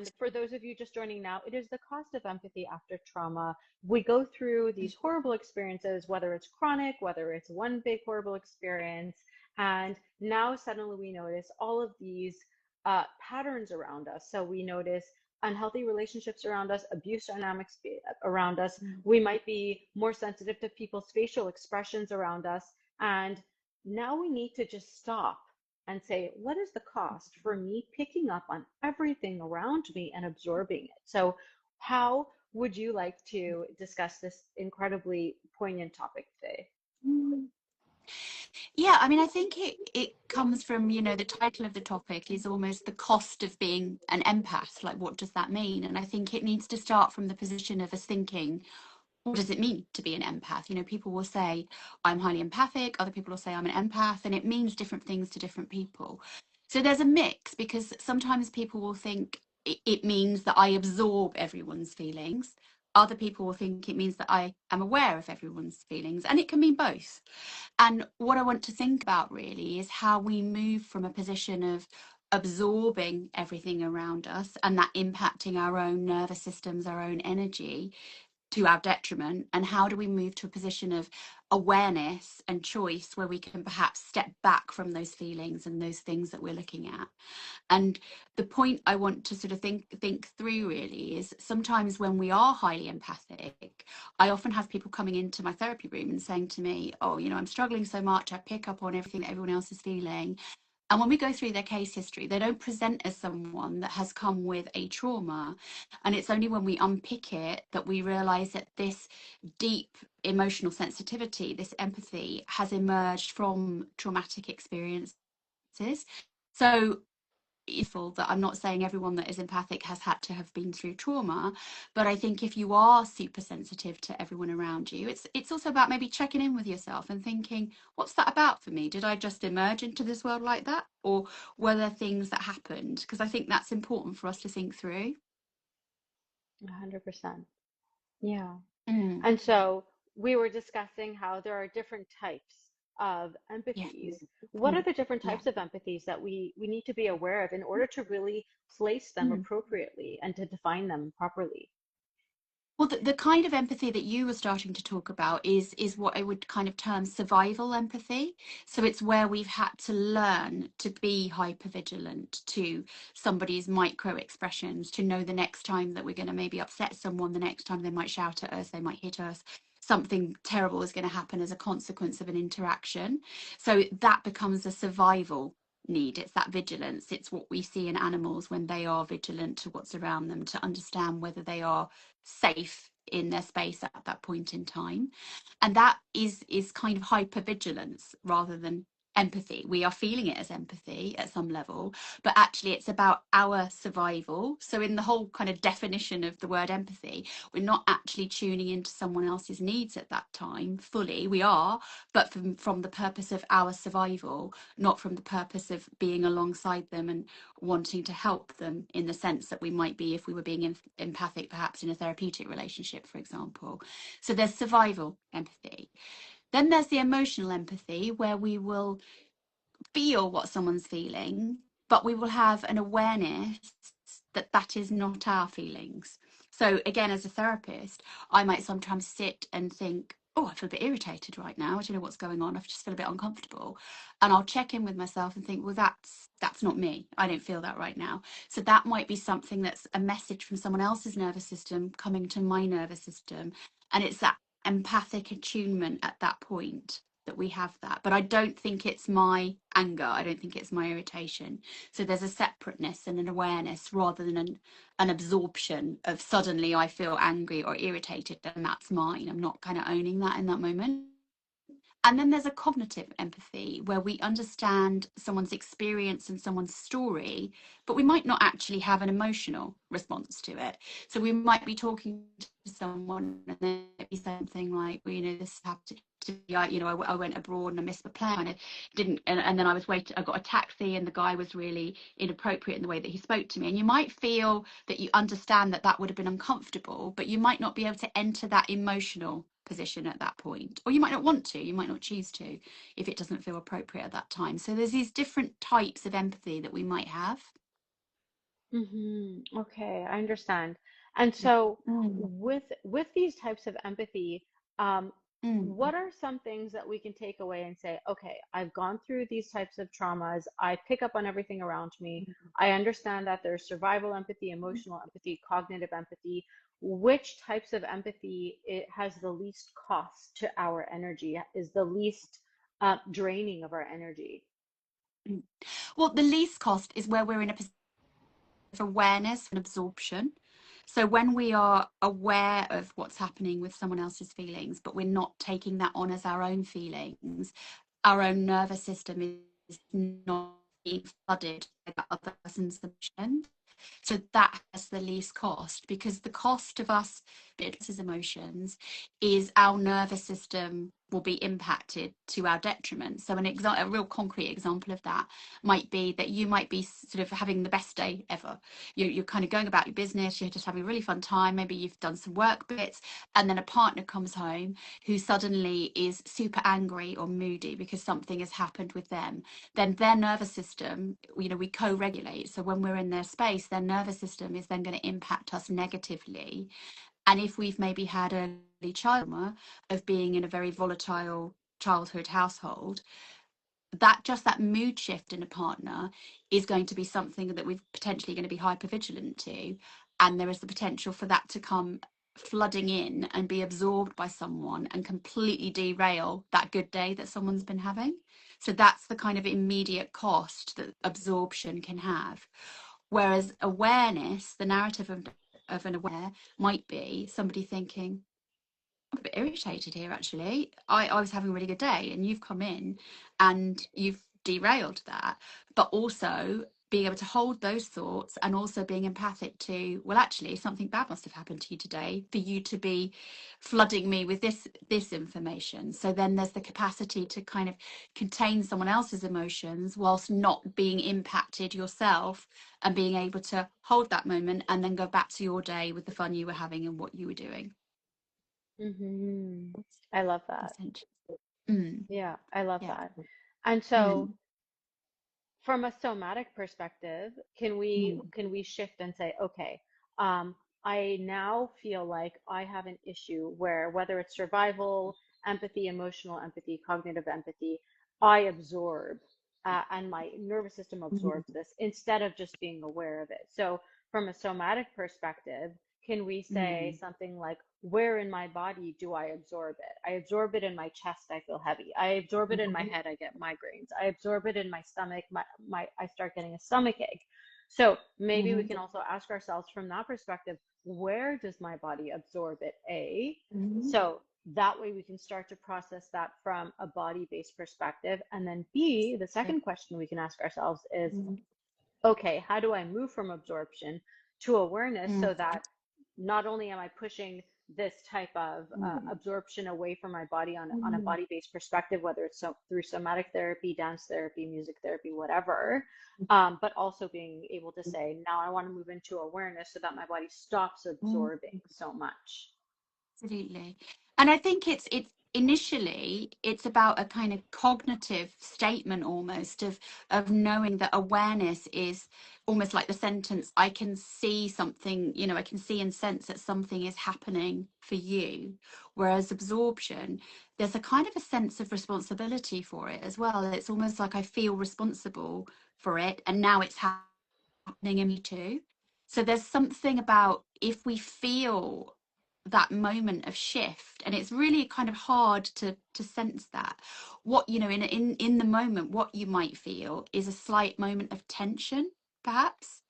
And for those of you just joining now, it is the cost of empathy after trauma. We go through these horrible experiences, whether it's chronic, whether it's one big horrible experience, and now suddenly we notice all of these patterns around us. So we notice unhealthy relationships around us, abuse dynamics around us. We might be more sensitive to people's facial expressions around us. And now we need to just stop and say, what is the cost for me picking up on everything around me and absorbing it? So, how would you like to discuss this incredibly poignant topic today? Yeah, I mean, I think it comes from, the title of the topic is almost the cost of being an empath. Like, what does that mean? And I think it needs to start from the position of us thinking, what does it mean to be an empath? People will say, I'm highly empathic. Other people will say, I'm an empath. And it means different things to different people. So there's a mix, because sometimes people will think it means that I absorb everyone's feelings. Other people will think it means that I am aware of everyone's feelings. And it can mean both. And what I want to think about really is how we move from a position of absorbing everything around us and that impacting our own nervous systems, our own energy, to our detriment, and how do we move to a position of awareness and choice where we can perhaps step back from those feelings and those things that we're looking at. And the point I want to sort of think through really is, sometimes when we are highly empathic, I often have people coming into my therapy room and saying to me, oh, I'm struggling so much, I pick up on everything that everyone else is feeling. And when we go through their case history, they don't present as someone that has come with a trauma. And it's only when we unpick it that we realize that this deep emotional sensitivity, this empathy, has emerged from traumatic experiences. So that I'm not saying everyone that is empathic has had to have been through trauma, but I think if you are super sensitive to everyone around you, it's also about maybe checking in with yourself and thinking, what's that about for me? Did I just emerge into this world like that, or were there things that happened? Because I think that's important for us to think through. 100%. Yeah. Mm. And so we were discussing how there are different types of Yeah. empathies. What are the different Yeah. types of empathies that we need to be aware of in order to really place them appropriately and to define them properly? Well, the kind of empathy that you were starting to talk about is what I would kind of term survival empathy. So it's where we've had to learn to be hypervigilant to somebody's micro expressions, to know the next time that we're going to maybe upset someone, the next time they might shout at us, they might hit us, something terrible is going to happen as a consequence of an interaction. So that becomes a survival need. It's that vigilance. It's what we see in animals when they are vigilant to what's around them, to understand whether they are safe in their space at that point in time. And that is kind of hypervigilance rather than empathy. We are feeling it as empathy at some level, but actually it's about our survival. So in the whole kind of definition of the word empathy, we're not actually tuning into someone else's needs at that time fully. We are, but from the purpose of our survival, not from the purpose of being alongside them and wanting to help them in the sense that we might be if we were being empathic, perhaps in a therapeutic relationship, for example. So there's survival empathy. Then there's the emotional empathy, where we will feel what someone's feeling, but we will have an awareness that that is not our feelings. So again, as a therapist, I might sometimes sit and think, oh, I feel a bit irritated right now. I don't know what's going on. I just feel a bit uncomfortable. And I'll check in with myself and think, well, that's not me. I don't feel that right now. So that might be something that's a message from someone else's nervous system coming to my nervous system. And it's that empathic attunement at that point that we have that. But I don't think it's my anger. I don't think it's my irritation. So there's a separateness and an awareness rather than an absorption of suddenly I feel angry or irritated and that's mine. I'm not kind of owning that in that moment. And then there's a cognitive empathy, where we understand someone's experience and someone's story, but we might not actually have an emotional response to it. So we might be talking to someone and there might be something like, well, this happened to me. I went abroad and I missed my plane. And I didn't, and then I got a taxi and the guy was really inappropriate in the way that he spoke to me. And you might feel that you understand that that would have been uncomfortable, but you might not be able to enter that emotional position at that point, or you might not want to, you might not choose to, if it doesn't feel appropriate at that time. So there's these different types of empathy that we might have. Okay, I understand. And Mm, so mm, with these types of empathy, um, mm, what are some things that we can take away and say, okay, I've gone through these types of traumas. I pick up on everything around me. I understand that there's survival empathy, emotional empathy, cognitive empathy. Which types of empathy it has the least cost to our energy, is the least draining of our energy? mm. Well, the least cost is where we're in a position of awareness and absorption. So when we are aware of what's happening with someone else's feelings, but we're not taking that on as our own feelings, our own nervous system is not being flooded by that other person's emotions. So that has the least cost, because the cost of us as emotions is our nervous system will be impacted to our detriment. So a real concrete example of that might be that you might be sort of having the best day ever. You're kind of going about your business, you're just having a really fun time, maybe you've done some work bits, and then a partner comes home who suddenly is super angry or moody because something has happened with them. Then their nervous system, we co-regulate. So when we're in their space, their nervous system is then going to impact us negatively. And if we've maybe had early trauma of being in a very volatile childhood household, that mood shift in a partner is going to be something that we're potentially going to be hyper vigilant to, and there is the potential for that to come flooding in and be absorbed by someone and completely derail that good day that someone's been having. So that's the kind of immediate cost that absorption can have. Whereas awareness, the narrative of an aware, might be somebody thinking, I'm a bit irritated here, actually. I was having a really good day, and you've come in and you've derailed that. But also being able to hold those thoughts and also being empathic to, well, actually, something bad must have happened to you today for you to be flooding me with this information. So then there's the capacity to kind of contain someone else's emotions whilst not being impacted yourself, and being able to hold that moment and then go back to your day with the fun you were having and what you were doing. Hmm. I love that. Essentially. Mm, Yeah, I love yeah. that. And so Mm, from a somatic perspective, mm, can we shift and say, okay, um, I now feel like I have an issue where whether it's survival, empathy, emotional empathy, cognitive empathy, I absorb, and my nervous system mm, absorbs this instead of just being aware of it. So from a somatic perspective, can we say mm, something like, where in my body do I absorb it? I absorb it in my chest, I feel heavy. I absorb it in my head, I get migraines. I absorb it in my stomach, I start getting a stomach ache. So maybe we mhm, can also ask ourselves from that perspective, where does my body absorb it? A, mhm, so that way we can start to process that from a body-based perspective. And then B, the yeah, second question we can ask ourselves is, mm, okay, how do I move from absorption to awareness mm, so that not only am I pushing this type of mm, absorption away from my body on a mm, body-based perspective, whether it's through somatic therapy, dance therapy, music therapy, whatever, but also being able to say, now I want to move into awareness so that my body stops mm. absorbing so much. Absolutely. And I think it's initially it's about a kind of cognitive statement almost of knowing that awareness is almost like the sentence, I can see something, I can see and sense that something is happening for you. Whereas absorption, there's a kind of a sense of responsibility for it as well. It's almost like I feel responsible for it, and now it's happening in me too. So there's something about if we feel that moment of shift, and it's really kind of hard to sense that, what in the moment, what you might feel is a slight moment of tension, perhaps,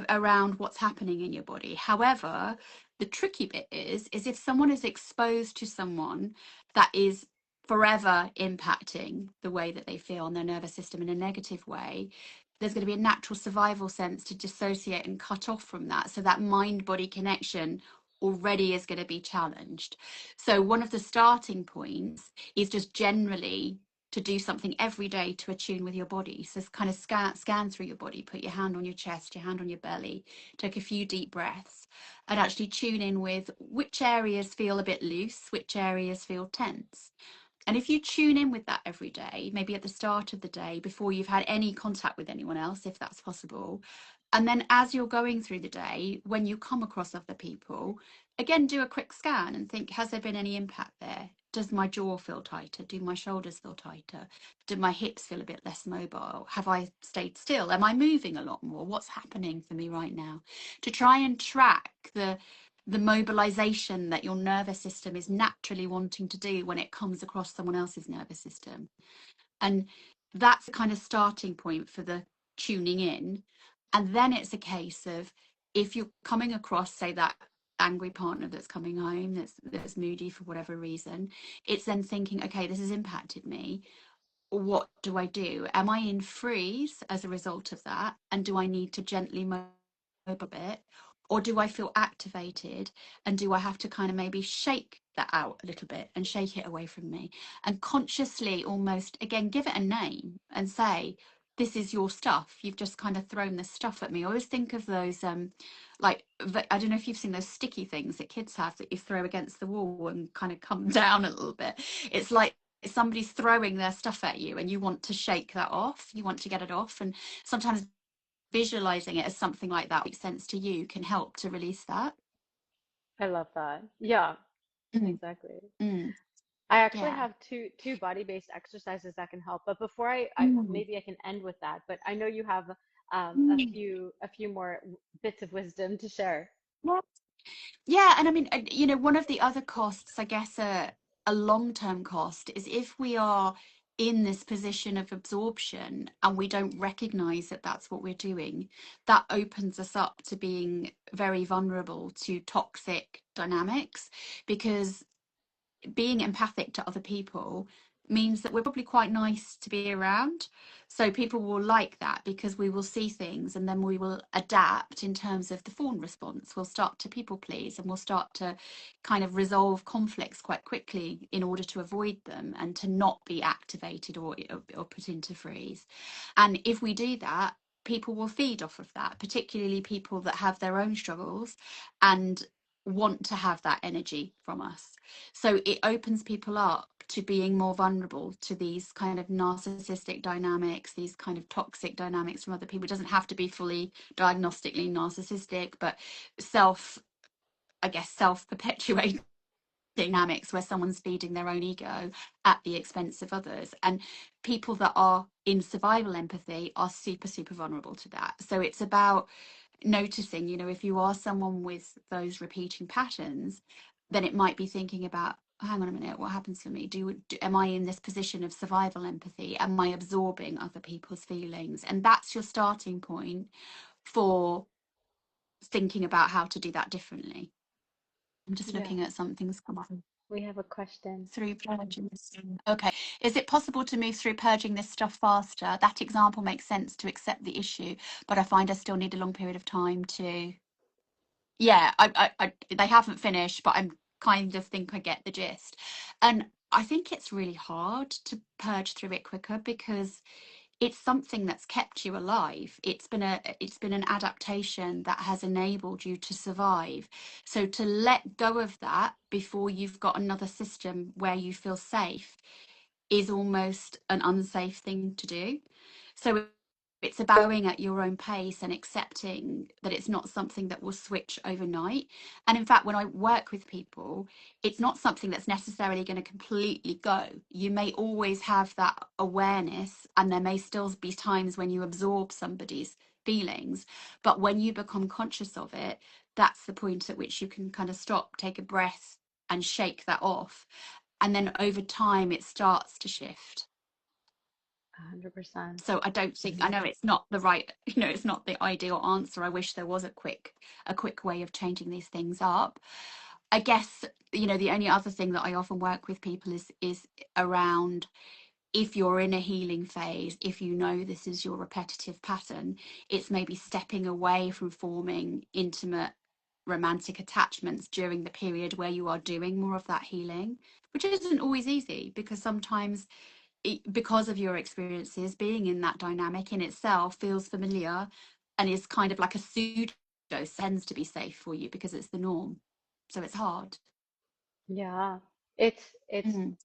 around what's happening in your body. However, the tricky bit is if someone is exposed to someone that is forever impacting the way that they feel on their nervous system in a negative way, there's going to be a natural survival sense to dissociate and cut off from that. So that mind body connection already is going to be challenged. So one of the starting points is just generally to do something every day to attune with your body. So kind of scan through your body, put your hand on your chest, your hand on your belly, take a few deep breaths, and actually tune in with which areas feel a bit loose, which areas feel tense. And if you tune in with that every day, maybe at the start of the day, before you've had any contact with anyone else, if that's possible, And then as you're going through the day, when you come across other people, again, do a quick scan and think, has there been any impact there? Does my jaw feel tighter? Do my shoulders feel tighter? Do my hips feel a bit less mobile? Have I stayed still? Am I moving a lot more? What's happening for me right now? To try and track the mobilization that your nervous system is naturally wanting to do when it comes across someone else's nervous system. And that's the kind of starting point for the tuning in. And then it's a case of, if you're coming across, say, that angry partner that's coming home, that's moody for whatever reason, it's then thinking, okay, this has impacted me. What do I do? Am I in freeze as a result of that? And do I need to gently move a bit? Or do I feel activated? And do I have to kind of maybe shake that out a little bit and shake it away from me? And consciously almost, again, give it a name and say, this is your stuff. You've just kind of thrown this stuff at me. I always think of those, like, I don't know if you've seen those sticky things that kids have that you throw against the wall and kind of come down a little bit. It's like somebody's throwing their stuff at you and you want to shake that off. You want to get it off. And sometimes visualizing it as something like that makes sense to you can help to release that. I love that. Yeah, Mm, exactly. mm, I actually yeah. have two body-based exercises that can help. But before I Mm, maybe I can end with that, but I know you have mm. a few more bits of wisdom to share. Yeah. Yeah, and I mean, one of the other costs, I guess, a long-term cost is if we are in this position of absorption and we don't recognize that that's what we're doing, that opens us up to being very vulnerable to toxic dynamics, because being empathic to other people means that we're probably quite nice to be around. So people will like that because we will see things and then we will adapt in terms of the fawn response. We'll start to people please and we'll start to kind of resolve conflicts quite quickly in order to avoid them and to not be activated or put into freeze. And if we do that, people will feed off of that, particularly people that have their own struggles and want to have that energy from us. So it opens people up to being more vulnerable to these kind of narcissistic dynamics, these kind of toxic dynamics from other people. It doesn't have to be fully diagnostically narcissistic, but I guess, self perpetuating dynamics where someone's feeding their own ego at the expense of others. And people that are in survival empathy are super, super vulnerable to that. So it's about noticing, if you are someone with those repeating patterns, then it might be thinking about, hang on a minute, what happens for me? Am I in this position of survival empathy? Am I absorbing other people's feelings? And that's your starting point for thinking about how to do that differently. I'm just Yeah, looking at something's come up. we have a question. Through purging this. Okay. Is it possible to move through purging this stuff faster? That example makes sense to accept the issue, but I find I still need a long period of time to. Yeah, they haven't finished, but I'm kind of think I get the gist. And I think it's really hard to purge through it quicker because it's something that's kept you alive. It's been an adaptation that has enabled you to survive. So to let go of that before you've got another system where you feel safe is almost an unsafe thing to do. So it's about going at your own pace and accepting that it's not something that will switch overnight. And in fact, when I work with people, it's not something that's necessarily going to completely go. You may always have that awareness, and there may still be times when you absorb somebody's feelings. But when you become conscious of it, that's the point at which you can kind of stop, take a breath, and shake that off. And then over time, it starts to shift. 100%. So I don't think, I know it's not the right, it's not the ideal answer. I wish there was a quick way of changing these things up. I guess, the only other thing that I often work with people is around, if you're in a healing phase, if you know this is your repetitive pattern, it's maybe stepping away from forming intimate romantic attachments during the period where you are doing more of that healing, which isn't always easy because sometimes, because of your experiences, being in that dynamic in itself feels familiar and is kind of like a pseudo tends to be safe for you because it's the norm. So it's hard. Yeah. It's Mm.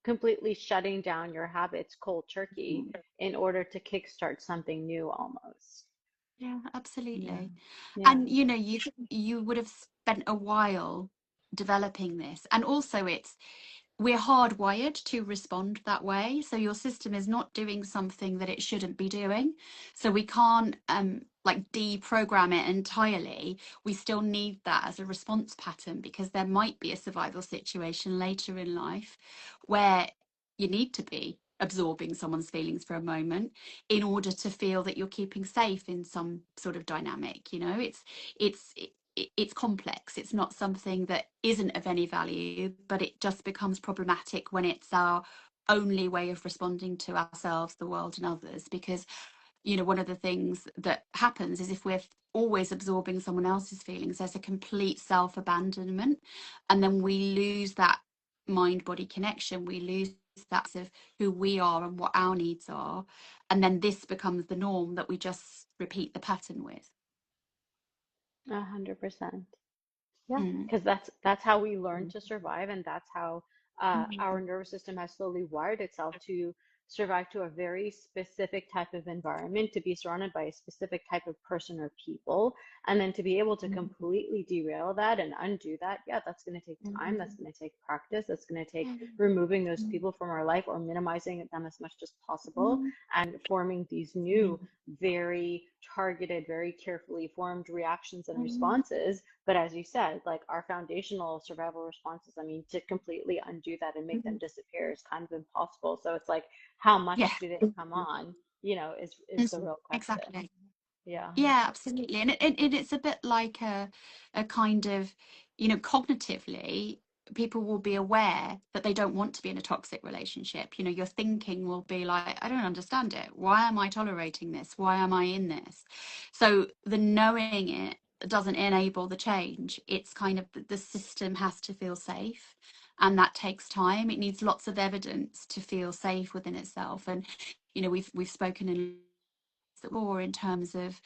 completely shutting down your habits cold turkey Mm. in order to kickstart something new almost. Yeah, Yeah. absolutely. Yeah. And you would have spent a while developing this. And also we're hardwired to respond that way. So your system is not doing something that it shouldn't be doing. So we can't like deprogram it entirely. We still need that as a response pattern, because there might be a survival situation later in life where you need to be absorbing someone's feelings for a moment in order to feel that you're keeping safe in some sort of dynamic. It's it's complex. It's not something that isn't of any value, but it just becomes problematic when it's our only way of responding to ourselves, the world, and others. Because one of the things that happens is, if we're always absorbing someone else's feelings, there's a complete self-abandonment, and then we lose that mind body connection. We lose that sense of who we are and what our needs are, and then this becomes the norm that we just repeat the pattern with. 100%. Yeah, Mm. because that's how we learn to survive, and that's how our Mm. nervous system has slowly wired itself to survive to a very specific type of environment, to be surrounded by a specific type of person or people, and then to be able to completely derail that and undo that. Yeah, that's going to take time. That's going to take practice. That's going to take removing those people from our life or minimizing them as much as possible and forming these new, very targeted, very carefully formed reactions and responses. But as you said, like our foundational survival responses, I mean, to completely undo that and make them disappear is kind of impossible. So it's like, how Yeah. much do they come on, is the real question. Exactly. Yeah, Yeah, 100%. absolutely. And it's a bit like a kind of, cognitively, people will be aware that they don't want to be in a toxic relationship. Your thinking will be like, I don't understand it. Why am I tolerating this? Why am I in this? So the knowing it doesn't enable the change. It's kind of the system has to feel safe. And that takes time. It needs lots of evidence to feel safe within itself. And, we've spoken in before in terms of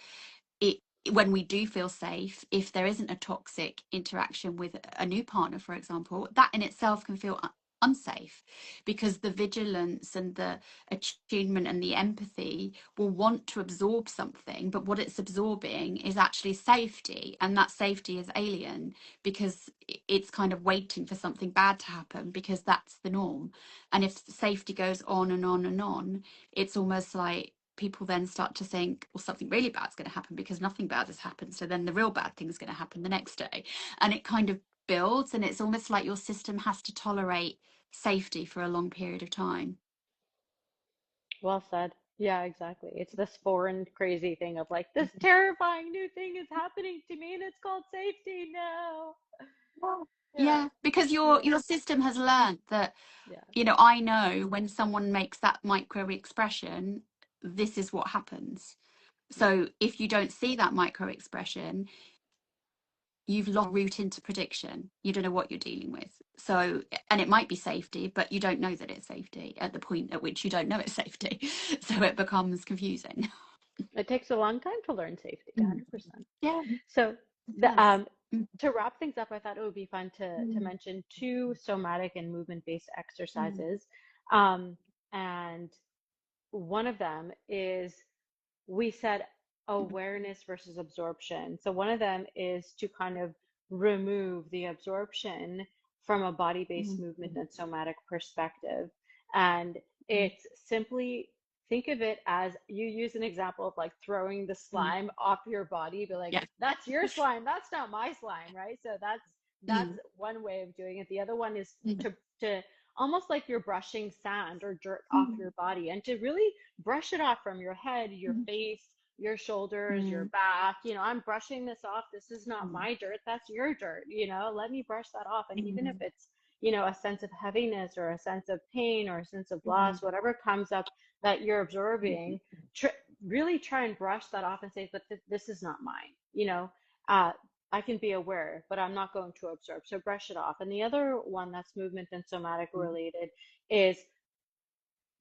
it, when we do feel safe, if there isn't a toxic interaction with a new partner, for example, that in itself can feel unsafe, because the vigilance and the attunement and the empathy will want to absorb something, but what it's absorbing is actually safety, and that safety is alien, because it's kind of waiting for something bad to happen, because that's the norm. And if safety goes on and on and on, it's almost like people then start to think, well, something really bad is going to happen because nothing bad has happened. So then the real bad thing is going to happen the next day. And it kind of builds, and it's almost like your system has to tolerate safety for a long period of time. Well said. Yeah, exactly. It's this foreign crazy thing of like, this terrifying new thing is happening to me and it's called safety. No. Yeah, Yeah, because your yeah, your system has learned that, yeah. I know when someone makes that micro expression, this is what happens. Yeah. So if you don't see that micro expression, you've lost route into prediction. You don't know what you're dealing with. So, and it might be safety, but you don't know that it's safety at the point at which you don't know it's safety. So it becomes confusing. It takes a long time to learn safety, Mm. 100%. Yeah, So it the does. to wrap things up, I thought it would be fun to Mm. mention two somatic and movement-based Mm. exercises. And one of them is, we said, awareness versus absorption. So one of them is to kind of remove the absorption from a body-based Mm. movement and somatic perspective. And it's simply, think of it as, you use an example of like throwing the Mm. slime off your body, be like, Yeah. that's your slime, that's not my slime, right? So that's Mm. one way of doing it. The other one is Mm. to almost like you're brushing sand or dirt off Mm. your body, and to really brush it off from your head, your face, your shoulders, your Mm. back. I'm brushing this off. This is not Mm. my dirt. That's your dirt. Let me brush that off. And even if Mm. it's, a sense of heaviness or a sense of pain or a sense of Mm. loss, whatever comes up that you're absorbing, tr really try and brush that off and say, but this is not mine. Uh, I can be aware, but I'm not going to absorb. So brush it off. And the other one that's movement and somatic related is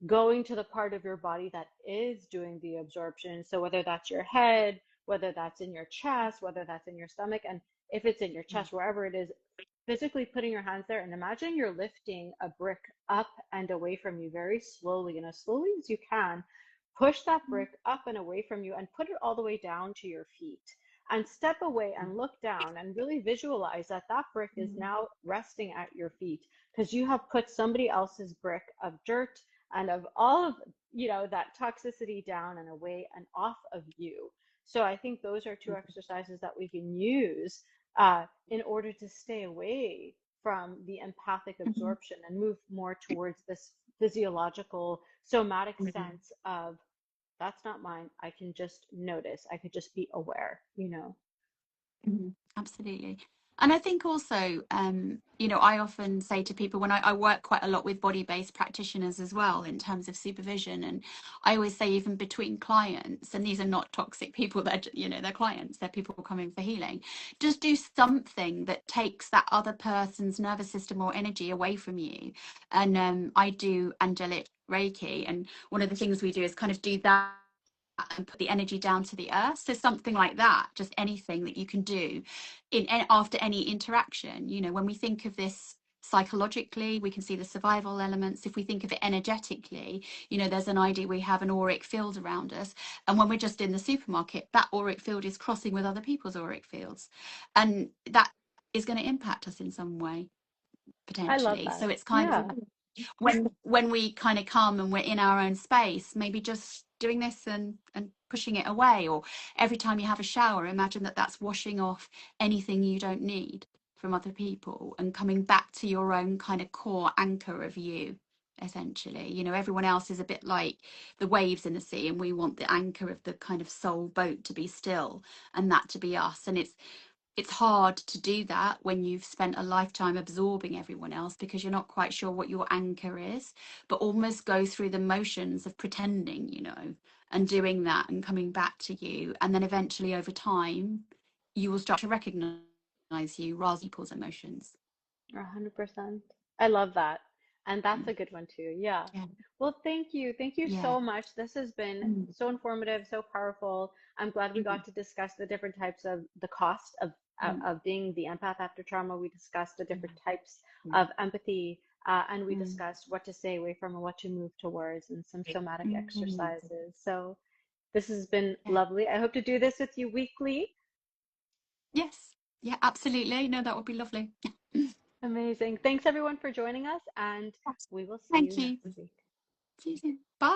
going to the part of your body that is doing the absorption. So whether that's your head, whether that's in your chest, whether that's in your stomach, and if it's in your chest, wherever it is, physically putting your hands there and imagine you're lifting a brick up and away from you very slowly and as slowly as you can, push that brick up and away from you and put it all the way down to your feet. And step away and look down and really visualize that that brick is now resting at your feet because you have put somebody else's brick of dirt and of all of, that toxicity down and away and off of you. So I think those are two exercises that we can use in order to stay away from the empathic absorption and move more towards this physiological, somatic sense of that's not mine. I can just notice. I could just be aware. Absolutely. And I think also, I often say to people when I work quite a lot with body-based practitioners as well in terms of supervision, and I always say even between clients, and these are not toxic people, they're clients, they're people coming for healing, just do something that takes that other person's nervous system or energy away from you. And I do angelic Reiki, and one of the things we do is kind of do that and put the energy down to the earth. So something like that, just anything that you can do after any interaction. When we think of this psychologically, we can see the survival elements. If we think of it energetically, there's an idea we have an auric field around us, and when we're just in the supermarket, that auric field is crossing with other people's auric fields, and that is going to impact us in some way I love potentially. that. So it's kind Yeah. of when we kind of come and we're in our own space, maybe just doing this and pushing it away, or every time you have a shower, imagine that that's washing off anything you don't need from other people and coming back to your own kind of core anchor of you. Essentially, everyone else is a bit like the waves in the sea, and we want the anchor of the kind of soul boat to be still and that to be us. And it's hard to do that when you've spent a lifetime absorbing everyone else because you're not quite sure what your anchor is, but almost go through the motions of pretending, and doing that and coming back to you. And then eventually over time, you will start to recognize you rather than people's emotions. 100%. I love that. And that's a good one too. Yeah. Yeah. Well, thank you. Thank you Yeah. so much. This has been Mm. so informative, so powerful. I'm glad we got to discuss the different types of the cost Mm. of being the empath after trauma. We discussed the different types Mm. of empathy, and we Mm. discussed what to stay away from and what to move towards, and some somatic Mm. exercises. So this has been Yeah. lovely. I hope to do this with you weekly. Yes. Yeah, absolutely. No, that would be lovely. Amazing. Thanks everyone for joining us, and we will see Thank you you. next week. See you soon. Bye.